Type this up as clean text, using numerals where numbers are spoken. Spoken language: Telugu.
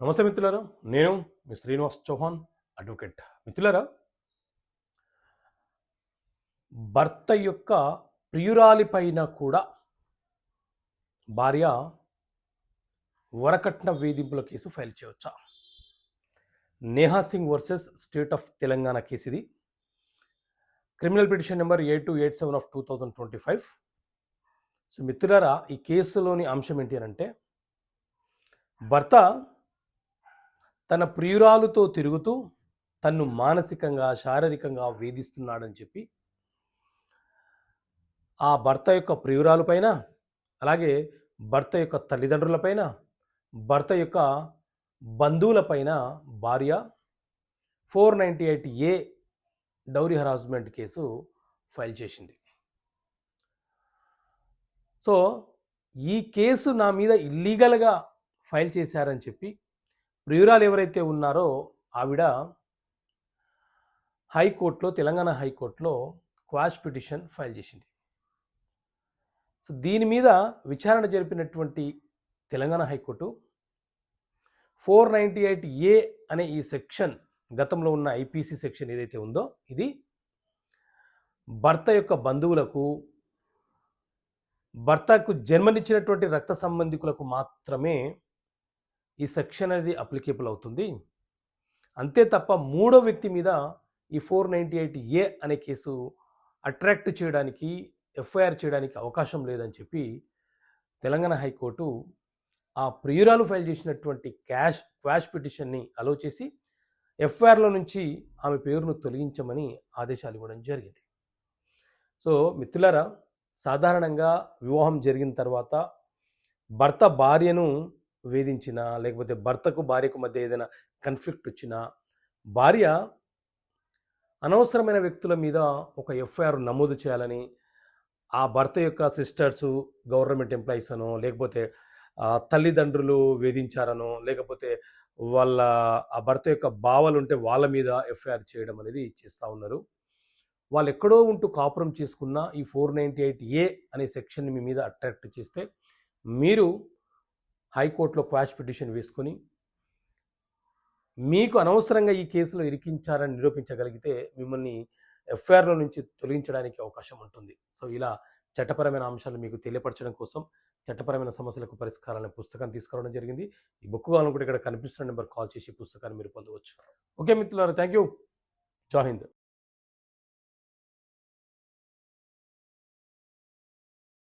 నమస్తే మిత్రులారా, నేను మీ శ్రీనివాస్ చౌహాన్, అడ్వకేట్. మిత్రులారా, భర్త యొక్క ప్రియురాలి పైన కూడా భార్య వరకట్న వేధింపుల కేసు ఫైల్ చేయవచ్చా? Neha Singh versus state of Telangana case ఇది. Criminal petition number 8287 of 2025. So మిత్రులారా, ఈ కేసులోని అంశం ఏంటి అని అంటే, భర్త తన ప్రియురాలుతో తిరుగుతూ తన్ను మానసికంగా శారీరకంగా వేధిస్తున్నాడని చెప్పి ఆ భర్త యొక్క ప్రియురాలు పైన, అలాగే భర్త యొక్క తల్లిదండ్రులపైన, భర్త యొక్క బంధువులపైన భార్య 498A dowry harassment case file చేసింది. సో ఈ కేసు నా మీద ఇల్లీగల్గా ఫైల్ చేశారని చెప్పి ప్రియురాలు ఎవరైతే ఉన్నారో ఆవిడ హైకోర్టులో, తెలంగాణ హైకోర్టులో క్వాష్ పిటిషన్ ఫైల్ చేసింది. సో దీని మీద విచారణ జరిపినటువంటి తెలంగాణ హైకోర్టు 498A అనే ఈ సెక్షన్, గతంలో ఉన్న ఐపీసీ సెక్షన్ ఏదైతే ఉందో, ఇది భర్త యొక్క బంధువులకు, భర్తకు జన్మనిచ్చినటువంటి రక్త సంబంధికులకు మాత్రమే ఈ సెక్షన్ అనేది అప్లికేబుల్ అవుతుంది. అంతే తప్ప మూడో వ్యక్తి మీద ఈ 498A అనే కేసు అట్రాక్ట్ చేయడానికి, ఎఫ్ఐఆర్ చేయడానికి అవకాశం లేదని చెప్పి తెలంగాణ హైకోర్టు ఆ ప్రియురాలు ఫైల్ చేసినటువంటి క్వాష్ పిటిషన్ని అలో చేసి ఎఫ్ఐఆర్లో నుంచి ఆమె పేరును తొలగించమని ఆదేశాలు ఇవ్వడం జరిగింది. సో మిత్రులారా, సాధారణంగా వివాహం జరిగిన తర్వాత భర్త భార్యను వేధించినా, లేకపోతే భర్తకు భార్యకు మధ్య ఏదైనా కన్ఫ్లిక్ట్ వచ్చినా, భార్య అనవసరమైన వ్యక్తుల మీద ఒక ఎఫ్ఐఆర్ నమోదు చేయాలని, ఆ భర్త యొక్క సిస్టర్సు గవర్నమెంట్ ఎంప్లాయీస్ అనో, లేకపోతే తల్లిదండ్రులు వేధించారనో, లేకపోతే వాళ్ళ ఆ భర్త యొక్క బావలు ఉంటే వాళ్ళ మీద ఎఫ్ఐఆర్ చేయడం అనేది చేస్తూ ఉన్నారు. వాళ్ళు ఎక్కడో ఉంటూ కాపురం చేసుకున్న ఈ 498A అనే సెక్షన్ని మీ మీద అట్రాక్ట్ చేస్తే మీరు హైకోర్టులో క్వాష్ పిటిషన్ వేసుకొని మీకు అనవసరంగా ఈ కేసులో ఇరికించారని నిరూపించగలిగితే మిమ్మల్ని ఎఫ్ఐఆర్లో నుంచి తొలగించడానికి అవకాశం ఉంటుంది. సో ఇలా చట్టపరమైన అంశాలు మీకు తెలియపరచడం కోసం చట్టపరమైన సమస్యలకు పరిష్కారాలనే పుస్తకం తీసుకురావడం జరిగింది. ఈ బుక్ కావాలనుకుంటే ఇక్కడ కనిపిస్తున్న నెంబర్ కాల్ చేసి పుస్తకాన్ని మీరు పొందవచ్చు. ఓకే మిత్రులారా, థ్యాంక్ యూ. జై హింద్.